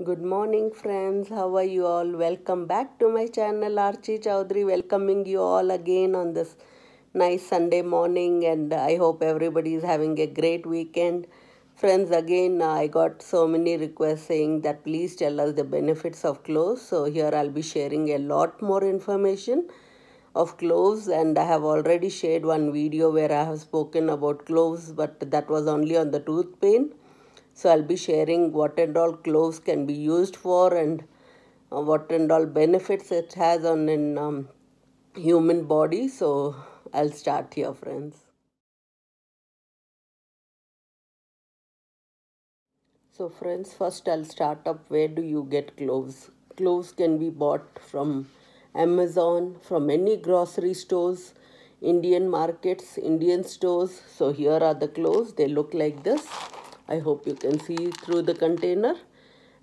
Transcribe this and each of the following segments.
Good morning, friends. How are you all? Welcome back to my channel, Archie Chowdhury. Welcoming you all again on this nice Sunday morning, and I hope everybody is having a great weekend. Friends, again, I got so many requests saying that please tell us the benefits of cloves. So, here I'll be sharing a lot more information of cloves, and I have already shared one video where I have spoken about cloves, but that was only on the tooth pain. So I'll be sharing what and all cloves can be used for, and what and all benefits it has on an human body. So I'll start here, friends. So friends, first I'll start up where do you get cloves. Cloves can be bought from Amazon, from any grocery stores, Indian markets, Indian stores. So here are the cloves. They look like this. I hope you can see through the container.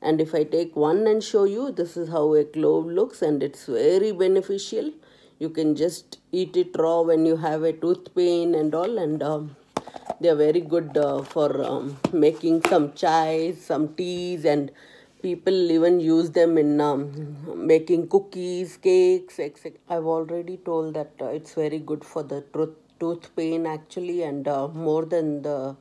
And if I take one and show you, this is how a clove looks, and it's very beneficial. You can just eat it raw when you have a tooth pain and all, and they are very good for making some chai, some teas, and people even use them in making cookies, cakes, etc. I've already told that it's very good for the tooth pain actually, and more than the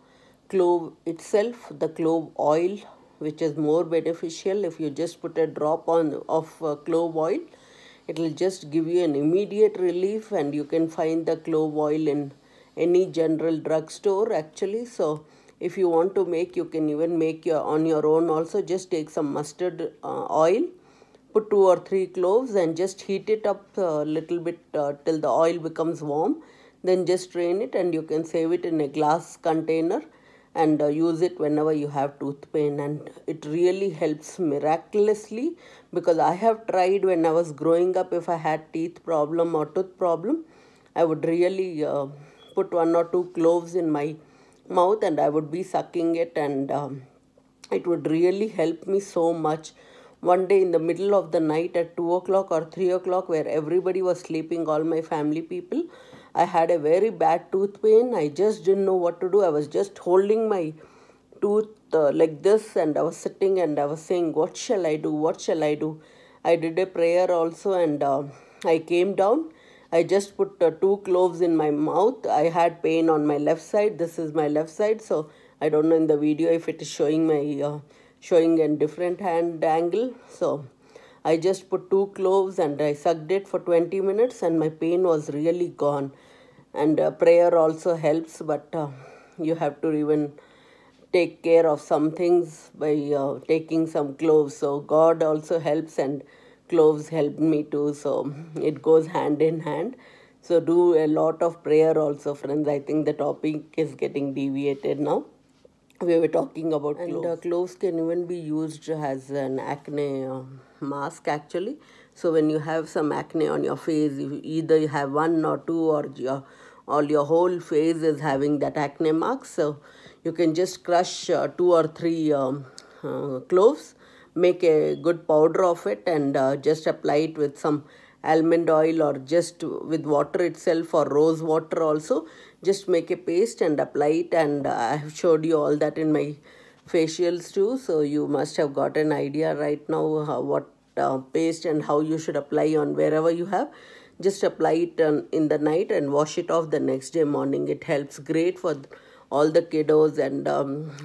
clove itself, the clove oil, which is more beneficial. If you just put a drop on of clove oil, it will just give you an immediate relief, and you can find the clove oil in any general drugstore actually. So if you want to make, you can even make your on your own also. Just take some mustard oil, put 2 or 3 cloves, and just heat it up a little bit till the oil becomes warm. Then just strain it, and you can save it in a glass container and use it whenever you have tooth pain. And it really helps miraculously, because I have tried when I was growing up. If I had teeth problem or tooth problem, I would really put 1 or 2 cloves in my mouth, and I would be sucking it, and it would really help me so much. One day in the middle of the night at 2 o'clock or 3 o'clock, where everybody was sleeping, all my family people, I had a very bad tooth pain. I just didn't know what to do. I was just holding my tooth like this, and I was sitting and I was saying, what shall I do? What shall I do? I did a prayer also, and I came down. I just put 2 cloves in my mouth. I had pain on my left side. This is my left side, so I don't know in the video if it is showing my showing a different hand angle. So I just put 2 cloves and I sucked it for 20 minutes, and my pain was really gone. And prayer also helps, but you have to even take care of some things by taking some cloves. So God also helps, and cloves help me too. So it goes hand in hand. So do a lot of prayer also, friends. I think the topic is getting deviated now. We were talking about cloves. And cloves can even be used as an acne mask actually. So when you have some acne on your face, either you have 1 or 2, or all your whole face is having that acne mark, so you can just crush 2 or 3 cloves, make a good powder of it, and just apply it with some almond oil, or just with water itself, or rose water also. Just make a paste and apply it, and I have showed you all that in my facials too, so you must have got an idea right now what paste and how you should apply on wherever you have. Just apply it in the night and wash it off the next day morning. It helps great for all the kiddos, and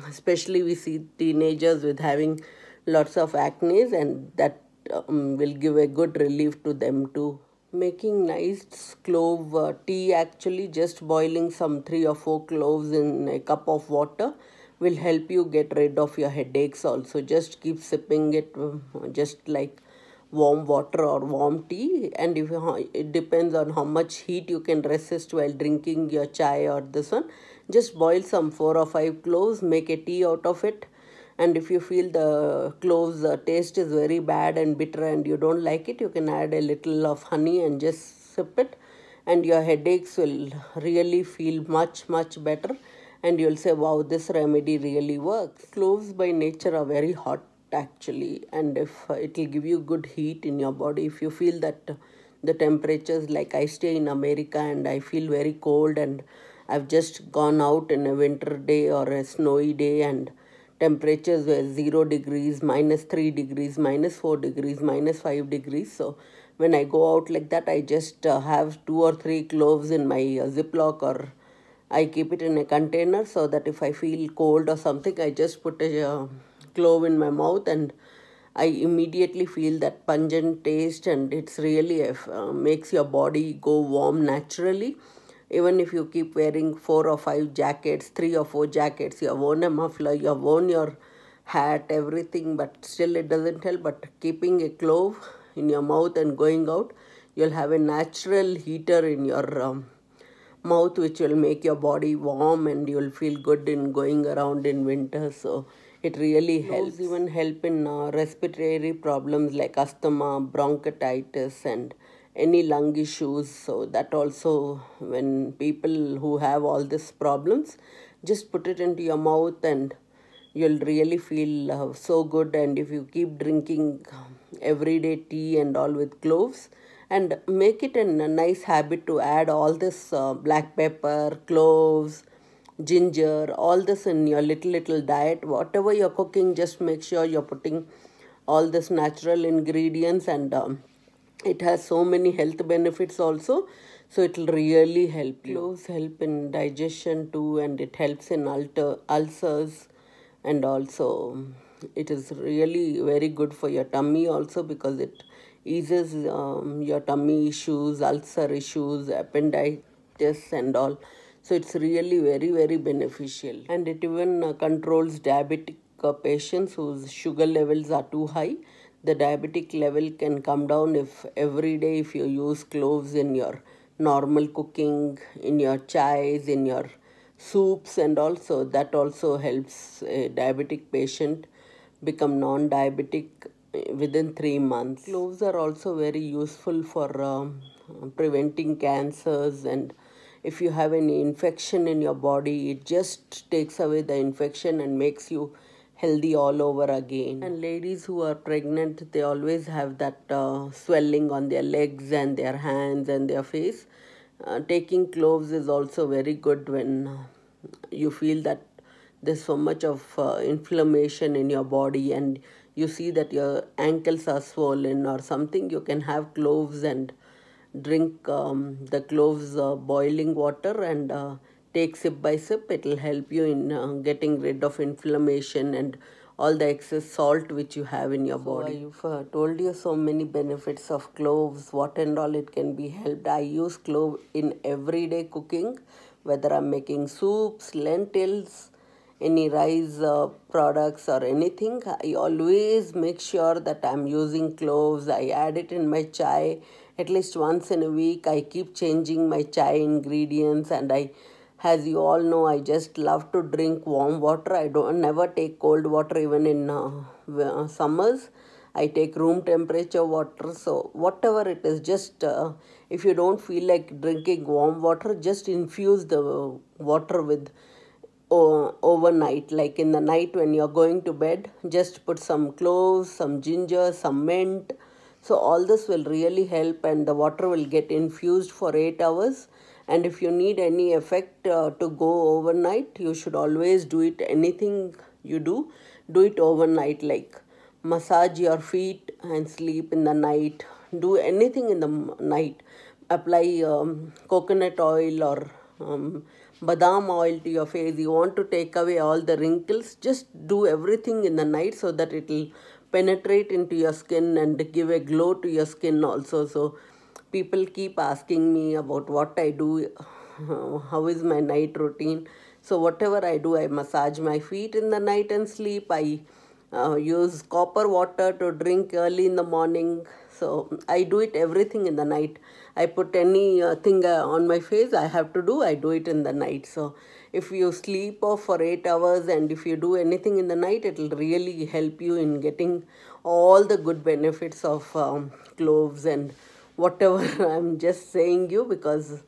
especially we see teenagers with having lots of acne, and that will give a good relief to them too. Making nice clove tea actually, just boiling some 3 or 4 cloves in a cup of water will help you get rid of your headaches also. Just keep sipping it just like warm water or warm tea, and if it depends on how much heat you can resist while drinking your chai or this one. Just boil some 4 or 5 cloves, make a tea out of it, and if you feel the cloves taste is very bad and bitter and you don't like it, you can add a little of honey and just sip it, and your headaches will really feel much better, and you'll say, wow, this remedy really works. Cloves by nature are very hot actually, and if it will give you good heat in your body. If you feel that the temperatures, like I stay in America and I feel very cold, and I've just gone out in a winter day or a snowy day, and temperatures were 0 degrees, -3 degrees, -4 degrees, -5 degrees. So when I go out like that, I just have 2 or 3 cloves in my Ziploc, or I keep it in a container, so that if I feel cold or something, I just put a clove in my mouth and I immediately feel that pungent taste, and it's really makes your body go warm naturally. Even if you keep wearing 4 or 5 jackets, 3 or 4 jackets, you have worn a muffler, you have worn your hat, everything, but still it doesn't help. But keeping a clove in your mouth and going out, you'll have a natural heater in your mouth, which will make your body warm, and you'll feel good in going around in winter. So it really helps. Even help in respiratory problems like asthma, bronchitis, and any lung issues. So that also, when people who have all these problems, just put it into your mouth and you'll really feel so good. And if you keep drinking everyday tea and all with cloves, and make it a nice habit to add all this black pepper, cloves, ginger, all this in your little diet. Whatever you're cooking, just make sure you're putting all this natural ingredients, and it has so many health benefits also. So it will really help you. Cloves help in digestion too, and it helps in ulcers, and also it is really very good for your tummy also, because it eases your tummy issues, ulcer issues, appendicitis and all. So it's really very beneficial. And it even controls diabetic patients whose sugar levels are too high. The diabetic level can come down if every day, if you use cloves in your normal cooking, in your chais, in your soups, and also that also helps a diabetic patient become non-diabetic within 3 months. Cloves are also very useful for preventing cancers, and if you have any infection in your body, it just takes away the infection and makes you healthy all over again. And ladies who are pregnant, they always have that swelling on their legs and their hands and their face. Taking cloves is also very good when you feel that there's so much of inflammation in your body, and you see that your ankles are swollen or something. You can have cloves and drink the cloves boiling water, and take sip by sip. It will help you in getting rid of inflammation and all the excess salt which you have in your body. I've told you so many benefits of cloves, what and all it can be helped. I use clove in everyday cooking, whether I'm making soups, lentils, any rice products or anything. I always make sure that I'm using cloves. I add it in my chai at least once in a week. I keep changing my chai ingredients, and as you all know, I just love to drink warm water. I don't never take cold water even in summers. I take room temperature water. So whatever it is, just if you don't feel like drinking warm water, just infuse the water with overnight. Like in the night when you're going to bed, just put some cloves, some ginger, some mint. So all this will really help, and the water will get infused for 8 hours. And if you need any effect to go overnight, you should always do it. Anything you do it overnight, like massage your feet and sleep in the night. Do anything in the night. Apply coconut oil or badam oil to your face. You want to take away all the wrinkles, just do everything in the night, so that it will penetrate into your skin and give a glow to your skin also. So people keep asking me about what I do, how is my night routine. So whatever I do, I massage my feet in the night and sleep. I use copper water to drink early in the morning. So I do it everything in the night. I put any thing on my face I do it in the night. So if you sleep off for 8 hours, and if you do anything in the night, it will really help you in getting all the good benefits of cloves and whatever I'm just saying you, because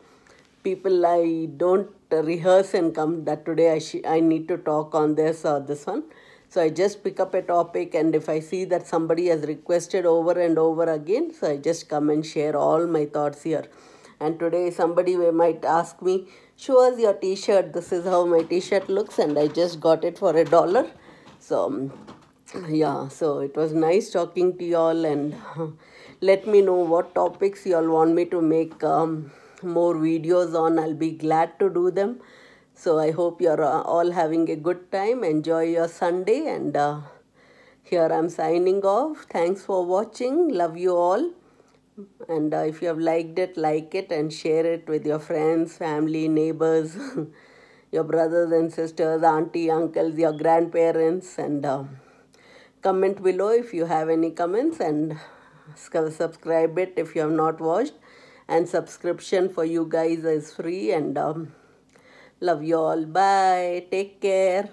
people, I don't rehearse and come that today I need to talk on this or this one. So I just pick up a topic, and if I see that somebody has requested over and over again, so I just come and share all my thoughts here. And today somebody might ask me, show us your t-shirt. This is how my t-shirt looks, and I just got it for $1. yeah, so it was nice talking to you all, and let me know what topics you all want me to make more videos on. I'll be glad to do them. So I hope you're all having a good time. Enjoy your Sunday, and here I'm signing off. Thanks for watching. Love you all. And if you have liked it, like it and share it with your friends, family, neighbors, your brothers and sisters, auntie, uncles, your grandparents, and comment below if you have any comments, and subscribe it if you have not watched. And subscription for you guys is free, and love you all. Bye. Take care.